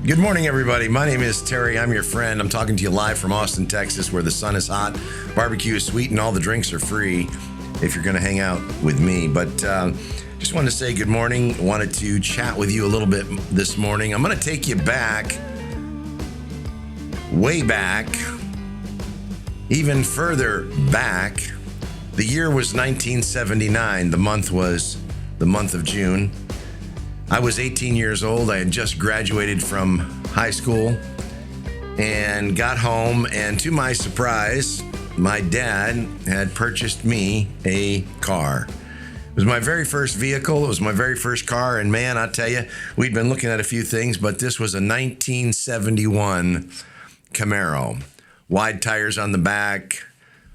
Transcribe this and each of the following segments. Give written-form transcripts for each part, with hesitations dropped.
Good morning, everybody. My name is Terry. I'm your friend. I'm talking to you live from Austin, Texas, where the sun is hot, barbecue is sweet, and all the drinks are free if you're going to hang out with me. But just wanted to say good morning. Wanted to chat with you a little bit this morning. I'm going to take you back, way back, even further back. The year was 1979. The month was the month of June. I was 18 years old. I had just graduated from high school and got home. And to my surprise, my dad had purchased me a car. It was my very first vehicle. It was my very first car. And man, I tell you, we'd been looking at a few things, but this was a 1971 Camaro. Wide tires on the back,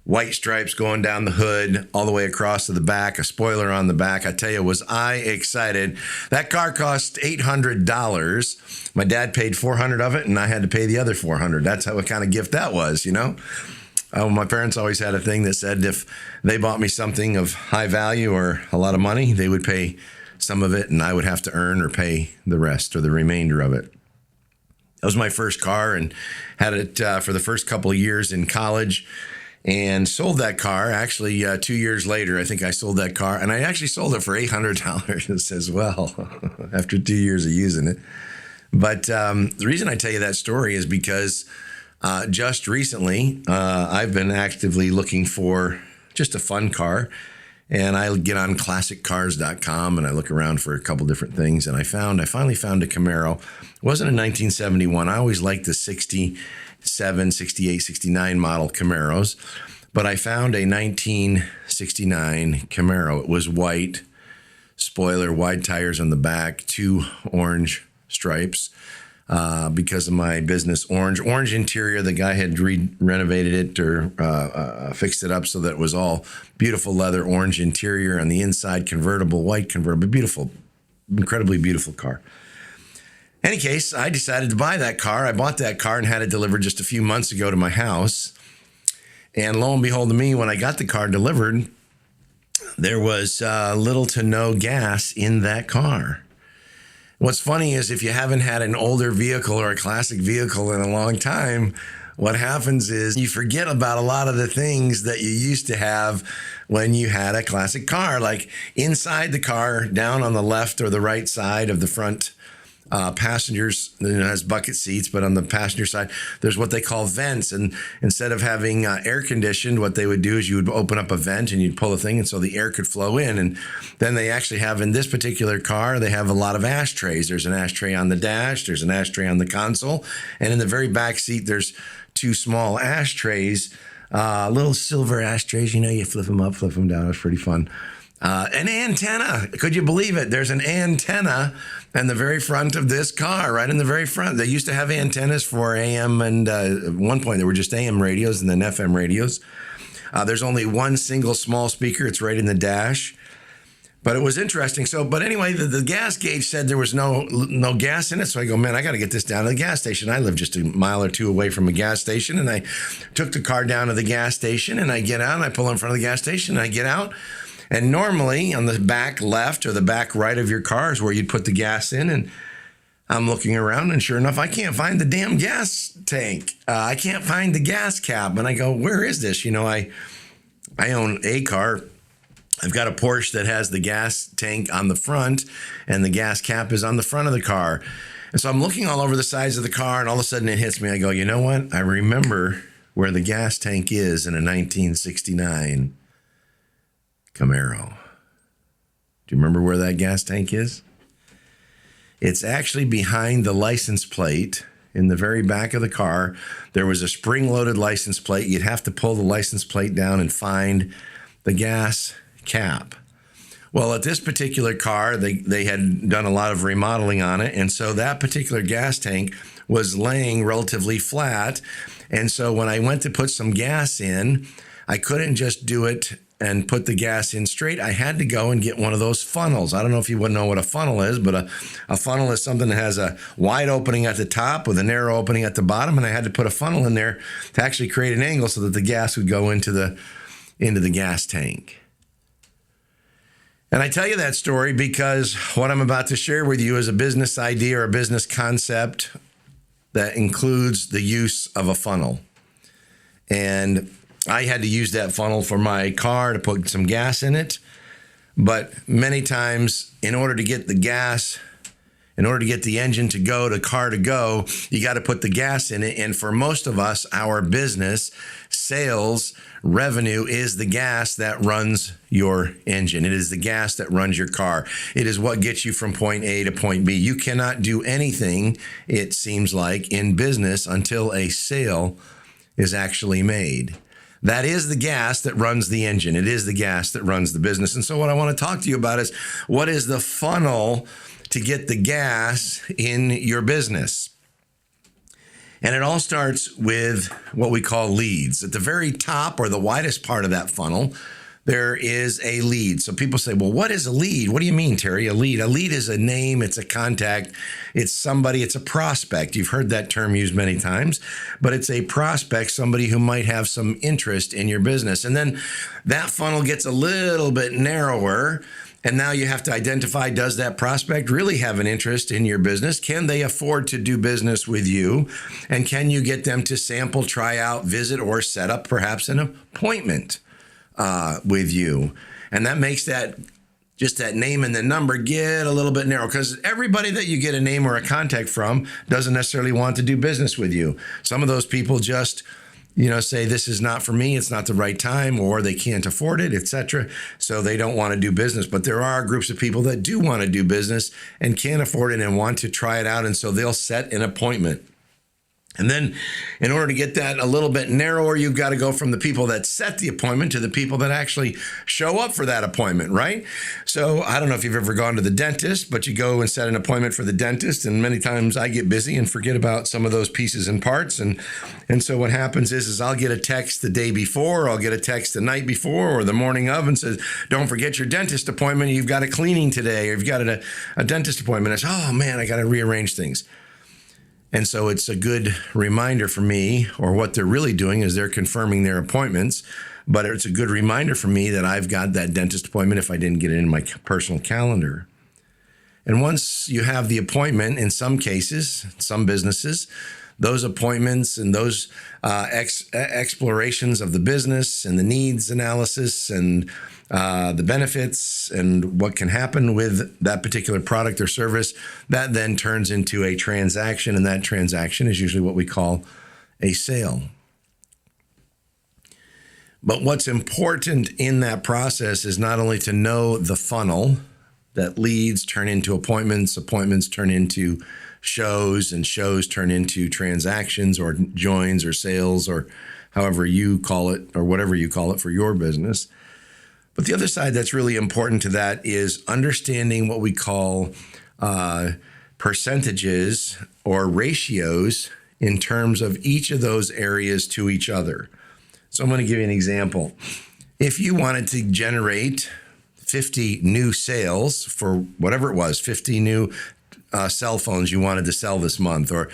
white stripes going down the hood all the way across to the back, a spoiler on the back. I tell you, was I excited. That car cost $800. My dad paid $400 of it, and I had to pay the other $400. That's what kind of gift that was, you know? My parents always had a thing that said if they bought me something of high value or a lot of money, they would pay some of it, and I would have to earn or pay the rest or the remainder of it. That was my first car, and had it for the first couple of years in college. And sold that car, actually, 2 years later. I think I sold that car, and I actually sold it for $800 as well after 2 years of using it. But the reason I tell you that story is because just recently, I've been actively looking for just a fun car, and I get on ClassicCars.com, and I look around for a couple different things, and I finally found a Camaro. It wasn't a 1971. I always liked the 67, 68, 69 model Camaros, but I found a 1969 Camaro. It was white, spoiler, wide tires on the back, 2 orange stripes because of my business. Orange interior. The guy had renovated it or fixed it up so that it was all beautiful leather orange interior on the inside, convertible, white convertible, beautiful, incredibly beautiful car. Any case, I decided to buy that car. I bought that car and had it delivered just a few months ago to my house. And lo and behold to me, when I got the car delivered, there was little to no gas in that car. What's funny is if you haven't had an older vehicle or a classic vehicle in a long time, what happens is you forget about a lot of the things that you used to have when you had a classic car. Like inside the car, down on the left or the right side of the front passengers, it has bucket seats, but on the passenger side, there's what they call vents. And instead of having air conditioned, what they would do is you would open up a vent and you'd pull a thing, and so the air could flow in. And then they actually have, in this particular car, they have a lot of ashtrays. There's an ashtray on the dash, there's an ashtray on the console, and in the very back seat, there's 2 small ashtrays, little silver ashtrays. You know, you flip them up, flip them down. It's pretty fun. An antenna. Could you believe it? There's an antenna in the very front of this car, right in the very front. They used to have antennas for AM, and at one point they were just AM radios and then FM radios. There's only one single small speaker. It's right in the dash. But it was interesting. But anyway, the gas gauge said there was no gas in it. So I go, man, I got to get this down to the gas station. I live just a mile or 2 away from a gas station. And I took the car down to the gas station, and I get out and I pull in front of the gas station and I get out. And normally on the back left or the back right of your car is where you'd put the gas in. And I'm looking around, and sure enough, I can't find the damn gas tank. I can't find the gas cap. And I go, where is this? You know, I own a car. I've got a Porsche that has the gas tank on the front, and the gas cap is on the front of the car. And so I'm looking all over the sides of the car, and all of a sudden it hits me. I go, you know what? I remember where the gas tank is in a 1969 Camaro. Do you remember where that gas tank is? It's actually behind the license plate in the very back of the car. There was a spring-loaded license plate. You'd have to pull the license plate down and find the gas cap. Well, at this particular car, they had done a lot of remodeling on it, and so that particular gas tank was laying relatively flat. And so when I went to put some gas in, I couldn't just do it and put the gas in straight. I had to go and get one of those funnels. I don't know if you would know what a funnel is, but a funnel is something that has a wide opening at the top with a narrow opening at the bottom, and I had to put a funnel in there to actually create an angle so that the gas would go into the gas tank. And I tell you that story because what I'm about to share with you is a business idea or a business concept that includes the use of a funnel. And I had to use that funnel for my car to put some gas in it. But many times, in order to get the gas, in order to get the engine to go, the car to go, you got to put the gas in it. And for most of us, our business, sales, revenue is the gas that runs your engine. It is the gas that runs your car. It is what gets you from point A to point B. You cannot do anything, it seems like, in business until a sale is actually made. That is the gas that runs the engine. It is the gas that runs the business. And so what I want to talk to you about is, what is the funnel to get the gas in your business? And it all starts with what we call leads. At the very top, or the widest part of that funnel, there is a lead. So people say, well, what is a lead? What do you mean, Terry? A lead? A lead is a name, it's a contact, it's somebody, it's a prospect. You've heard that term used many times, but it's a prospect, somebody who might have some interest in your business. And then that funnel gets a little bit narrower. And now you have to identify, does that prospect really have an interest in your business? Can they afford to do business with you? And can you get them to sample, try out, visit, or set up perhaps an appointment with you? And that makes that, just that name and the number, get a little bit narrow, because everybody that you get a name or a contact from doesn't necessarily want to do business with you. Some of those people just say, this is not for me, it's not the right time, or they can't afford it, etc. So they don't want to do business. But there are groups of people that do want to do business and can't afford it and want to try it out. And so they'll set an appointment. And then in order to get that a little bit narrower, you've got to go from the people that set the appointment to the people that actually show up for that appointment, right? So I don't know if you've ever gone to the dentist, but you go and set an appointment for the dentist. And many times I get busy and forget about some of those pieces and parts. And so what happens is I'll get a text the day before, or I'll get a text the night before or the morning of, and says, don't forget your dentist appointment. You've got a cleaning today, or you've got a dentist appointment. I say, oh man, I got to rearrange things. And so it's a good reminder for me, or what they're really doing is they're confirming their appointments, but it's a good reminder for me that I've got that dentist appointment if I didn't get it in my personal calendar. And once you have the appointment, in some cases, some businesses, those appointments and those explorations of the business and the needs analysis and the benefits and what can happen with that particular product or service, that then turns into a transaction. And that transaction is usually what we call a sale. But what's important in that process is not only to know the funnel, that leads turn into appointments, appointments turn into shows, and shows turn into transactions or joins or sales, or however you call it, or whatever you call it for your business. But the other side that's really important to that is understanding what we call percentages or ratios in terms of each of those areas to each other. So I'm going to give you an example. If you wanted to generate 50 new sales for whatever it was, 50 new cell phones you wanted to sell this month, or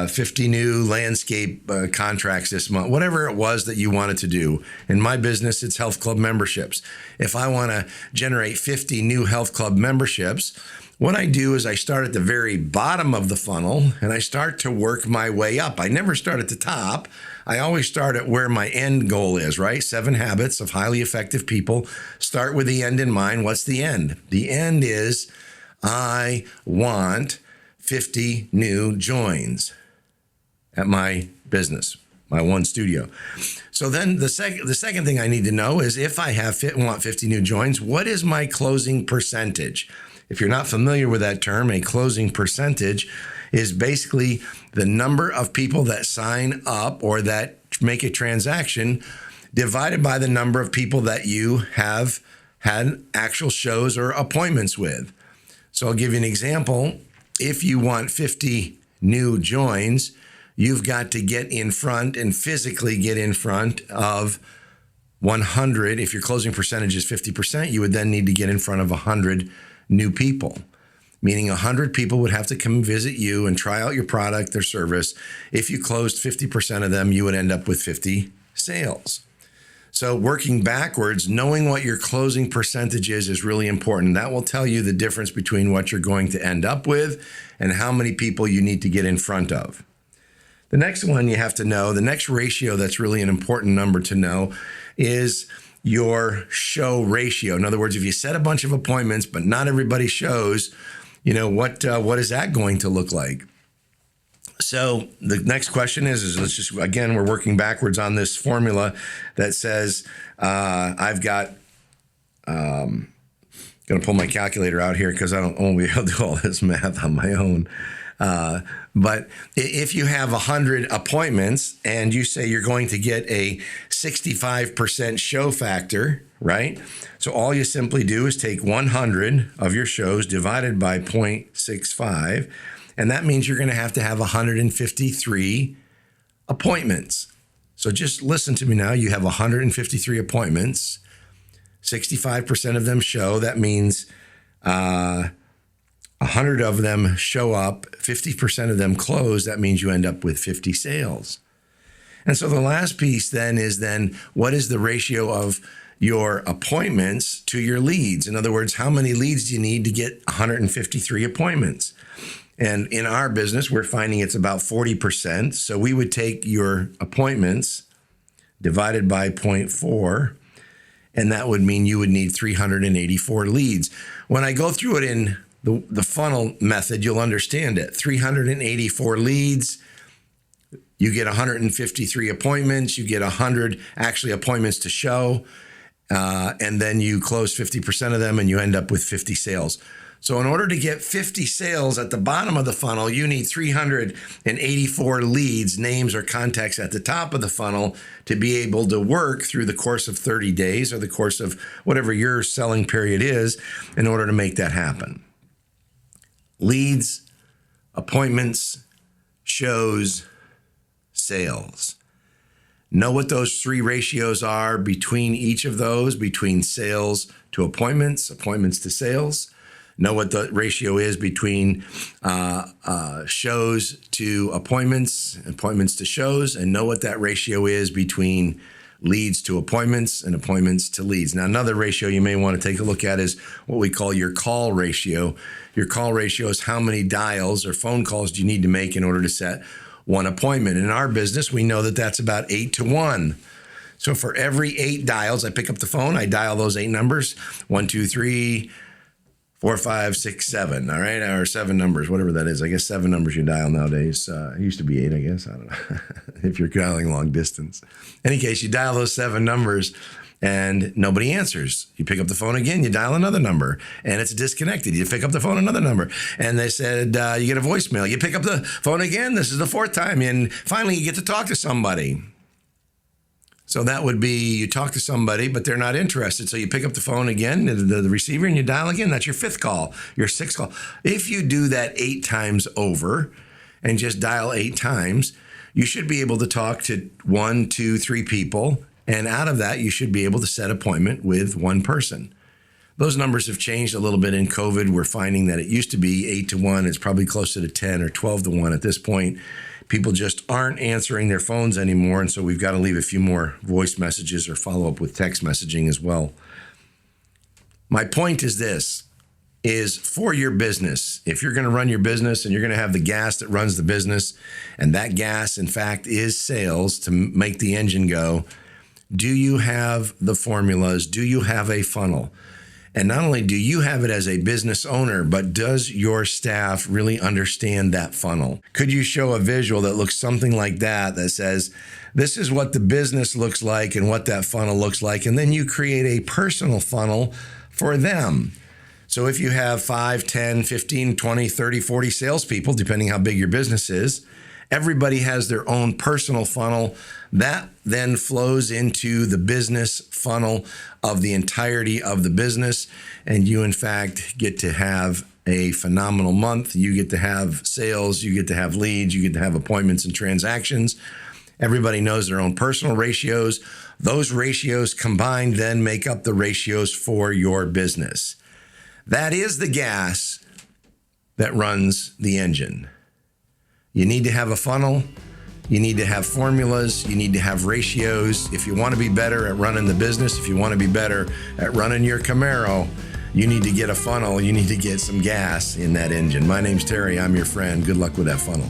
50 new landscape contracts this month, whatever it was that you wanted to do. In my business, it's health club memberships. If I want to generate 50 new health club memberships, what I do is I start at the very bottom of the funnel and I start to work my way up. I never start at the top. I always start at where my end goal is, right? 7 habits of highly effective people. Start with the end in mind. What's the end? The end is I want 50 new joins at my business, my one studio. So then the second thing I need to know is, if I want 50 new joins, what is my closing percentage? If you're not familiar with that term, a closing percentage is basically the number of people that sign up or that make a transaction divided by the number of people that you have had actual shows or appointments with. So I'll give you an example. If you want 50 new joins, you've got to get in front and physically get in front of 100. If your closing percentage is 50%, you would then need to get in front of 100 new people, meaning 100 people would have to come visit you and try out your product or service. If you closed 50% of them, you would end up with 50 sales. So working backwards, knowing what your closing percentage is really important. That will tell you the difference between what you're going to end up with and how many people you need to get in front of. The next one you have to know, the next ratio that's really an important number to know is your show ratio. In other words, if you set a bunch of appointments, but not everybody shows, what is that going to look like? So the next question is let's just, again, we're working backwards on this formula that says I've got, going to pull my calculator out here because I won't be able to do all this math on my own. But if you have 100 appointments and you say you're going to get a 65% show factor, right? So all you simply do is take 100 of your shows divided by 0.65, and that means you're going to have 153 appointments. So just listen to me now. You have 153 appointments. 65% of them show. That means 100 of them show up, 50% of them close. That means you end up with 50 sales. And so the last piece then is what is the ratio of your appointments to your leads? In other words, how many leads do you need to get 153 appointments? And in our business, we're finding it's about 40%. So we would take your appointments divided by 0.4, and that would mean you would need 384 leads. When I go through it in the funnel method, you'll understand it. 384 leads, you get 153 appointments, you get 100 actually appointments to show, and then you close 50% of them and you end up with 50 sales. So in order to get 50 sales at the bottom of the funnel, you need 384 leads, names or contacts at the top of the funnel to be able to work through the course of 30 days or the course of whatever your selling period is in order to make that happen. Leads, appointments, shows, sales. Know what those three ratios are between each of those, between sales to appointments, appointments to sales. Know what the ratio is between shows to appointments, appointments to shows, and know what that ratio is between leads to appointments and appointments to leads. Now, another ratio you may want to take a look at is what we call your call ratio. Your call ratio is how many dials or phone calls do you need to make in order to set one appointment. In our business, we know that that's about 8 to 1. So for every 8 dials, I pick up the phone, I dial those 8 numbers, 1, 2, 3, 4, 5, 6, 7, all right? Or 7 numbers, whatever that is. I guess 7 numbers you dial nowadays. It used to be 8, I guess. I don't know. If you're dialing long distance. In any case, you dial those 7 numbers and nobody answers. You pick up the phone again, you dial another number and it's disconnected. You pick up the phone, another number, and they said, you get a voicemail. You pick up the phone again. This is the 4th time. And finally, you get to talk to somebody. So that would be you talk to somebody, but they're not interested. So you pick up the phone again, the receiver, and you dial again. That's your 5th call, your 6th call. If you do that 8 times over and just dial 8 times, you should be able to talk to 1, 2, 3 people. And out of that, you should be able to set an appointment with one person. Those numbers have changed a little bit in COVID. We're finding that it used to be 8 to 1. It's probably closer to 10 or 12 to 1 at this point. People just aren't answering their phones anymore, and so we've got to leave a few more voice messages or follow up with text messaging as well. My point is this, is for your business, if you're going to run your business and you're going to have the gas that runs the business, and that gas, in fact, is sales to make the engine go, do you have the formulas? Do you have a funnel? And not only do you have it as a business owner, but does your staff really understand that funnel? Could you show a visual that looks something like that says, this is what the business looks like and what that funnel looks like, and then you create a personal funnel for them. So if you have 5, 10, 15, 20, 30, 40 salespeople, depending how big your business is, everybody has their own personal funnel. That then flows into the business funnel of the entirety of the business. And you, in fact, get to have a phenomenal month. You get to have sales. You get to have leads. You get to have appointments and transactions. Everybody knows their own personal ratios. Those ratios combined then make up the ratios for your business. That is the gas that runs the engine. You need to have a funnel. You need to have formulas. You need to have ratios. If you want to be better at running the business, if you want to be better at running your Camaro, you need to get a funnel. You need to get some gas in that engine. My name's Terry. I'm your friend. Good luck with that funnel.